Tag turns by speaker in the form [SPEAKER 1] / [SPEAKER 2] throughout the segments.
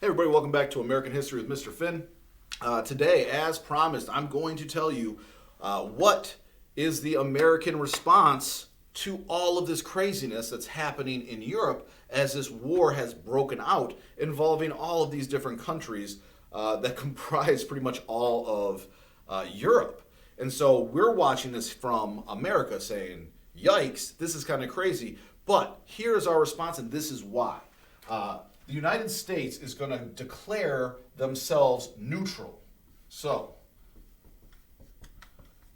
[SPEAKER 1] Everybody, welcome back to American History with Mr. Finn. Today, as promised, I'm going to tell you what is the American response to all of this craziness that's happening in Europe as this war has broken out involving all of these different countries that comprise pretty much all of Europe. And so we're watching this from America saying, yikes, this is kind of crazy. But here's our response, and this is why. The United States is going to declare themselves neutral. So,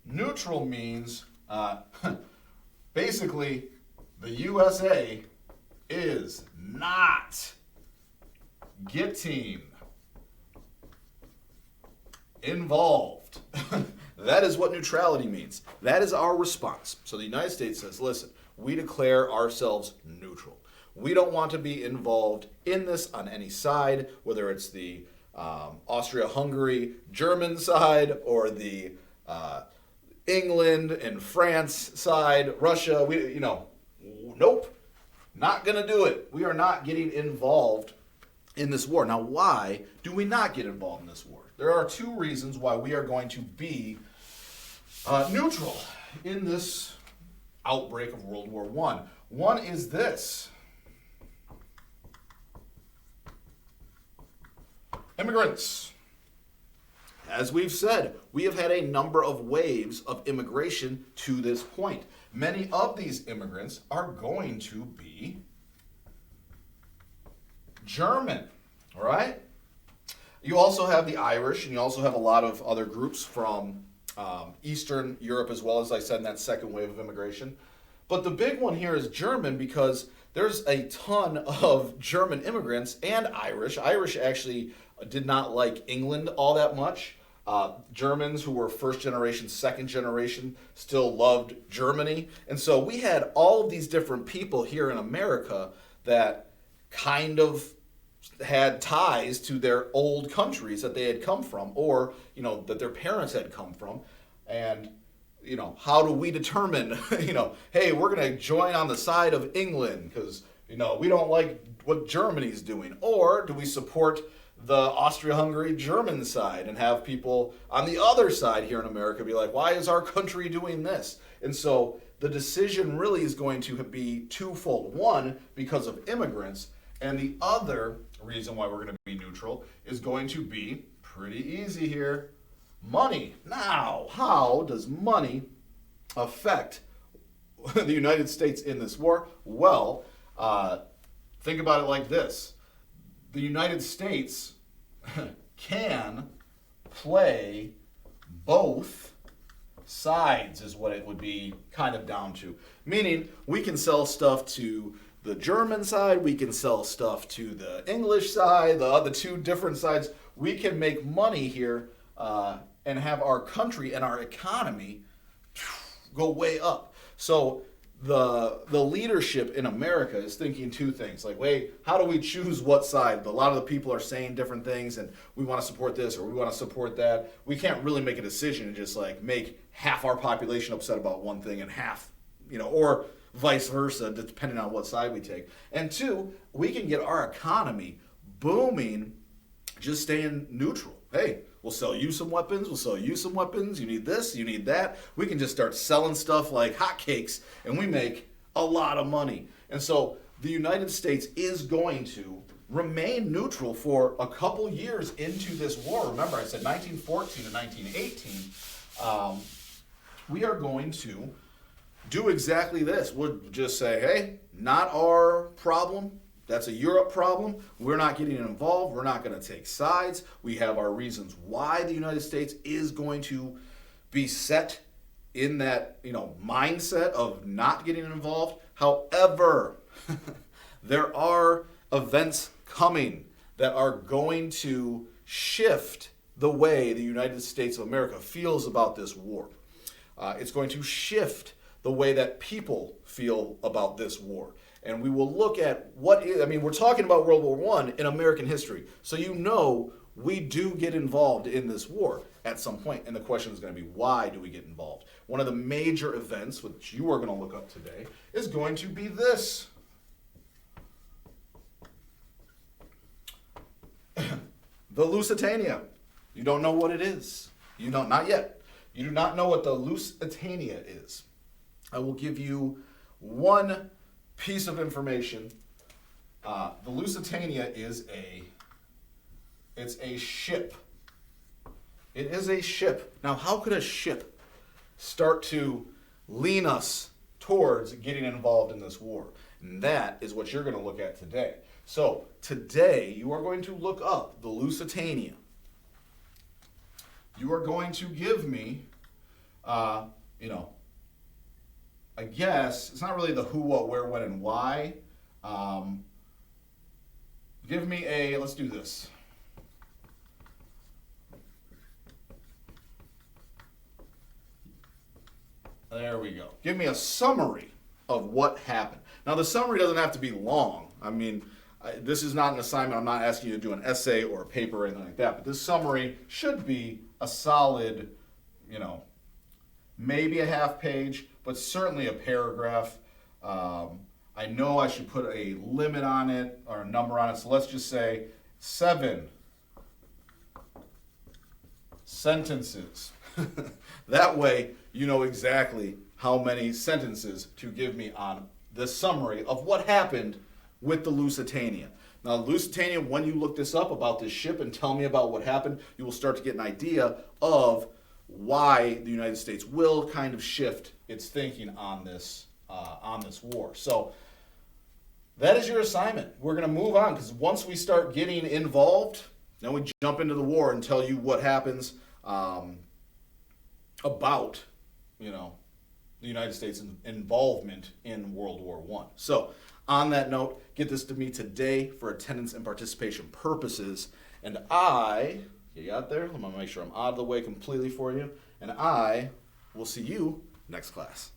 [SPEAKER 1] neutral means basically the USA is not getting involved. That is what neutrality means. That is our response. So the United States says, listen, we declare ourselves neutral. We don't want to be involved in this on any side, whether it's the Austria-Hungary German side or the England and France side, Russia. Nope, not going to do it. We are not getting involved in this war. Now, why do we not get involved in this war? There are two reasons why we are going to be neutral in this outbreak of World War I. One is this. Immigrants. As we've said, we have had a number of waves of immigration to this point. Many of these immigrants are going to be German, all right? You also have the Irish, and you also have a lot of other groups from Eastern Europe as well, as I said, in that second wave of immigration. But the big one here is German because there's a ton of German immigrants and Irish. Irish actually did not like England all that much. Germans who were first generation, second generation still loved Germany. And so we had all of these different people here in America that kind of had ties to their old countries that they had come from, or, that their parents had come from. And, how do we determine, hey, we're going to join on the side of England because, we don't like what Germany's doing? Or do we support the Austria-Hungary German side and have people on the other side here in America be like, why is our country doing this? And so the decision really is going to be twofold. One, because of immigrants, and the other reason why we're going to be neutral is going to be pretty easy here. Money. Now, how does money affect the United States in this war? Well, think about it like this. The United States can play both sides is what it would be kind of down to. Meaning, we can sell stuff to the German side, we can sell stuff to the English side, the other two different sides. We can make money here and have our country and our economy go way up. So the leadership in America is thinking two things. Like, wait, how do we choose what side? A lot of the people are saying different things, and we want to support this or we want to support that. We can't really make a decision and just make half our population upset about one thing and half, or vice versa, depending on what side we take. And two, we can get our economy booming just staying neutral. Hey, we'll sell you some weapons, we'll sell you some weapons, you need this, you need that. We can just start selling stuff like hotcakes, and we make a lot of money. And so the United States is going to remain neutral for a couple years into this war. Remember, I said 1914 to 1918. We are going to do exactly this. We'll just say, hey, not our problem. That's a Europe problem. We're not getting involved. We're not going to take sides. We have our reasons why the United States is going to be set in that, mindset of not getting involved. However, there are events coming that are going to shift the way the United States of America feels about this war. It's going to shift the way that people feel about this war. And we will look at we're talking about World War I in American history. So we do get involved in this war at some point. And the question is going to be, why do we get involved? One of the major events, which you are going to look up today, is going to be this. the Lusitania. You don't know what it is. You don't, not yet. You do not know what the Lusitania is. I will give you one piece of information. The Lusitania is it's a ship. It is a ship. Now, how could a ship start to lean us towards getting involved in this war? And that is what you're going to look at today. So, today, you are going to look up the Lusitania. You are going to give me, I guess, it's not really the who, what, where, when, and why. Give me let's do this. There we go. Give me a summary of what happened. Now, the summary doesn't have to be long. I mean, this is not an assignment. I'm not asking you to do an essay or a paper or anything like that. But this summary should be a solid, maybe a half page, but certainly a paragraph. I know I should put a limit on it or a number on it. So let's just say 7 sentences. That way, you know exactly how many sentences to give me on this summary of what happened with the Lusitania. Now, Lusitania, when you look this up about this ship and tell me about what happened, you will start to get an idea of why the United States will kind of shift its thinking on this war. So that is your assignment. We're going to move on because once we start getting involved, then we jump into the war and tell you what happens about, the United States' involvement in World War I. So, on that note, get this to me today for attendance and participation purposes. And you got there? I'm going to make sure I'm out of the way completely for you. And I will see you next class.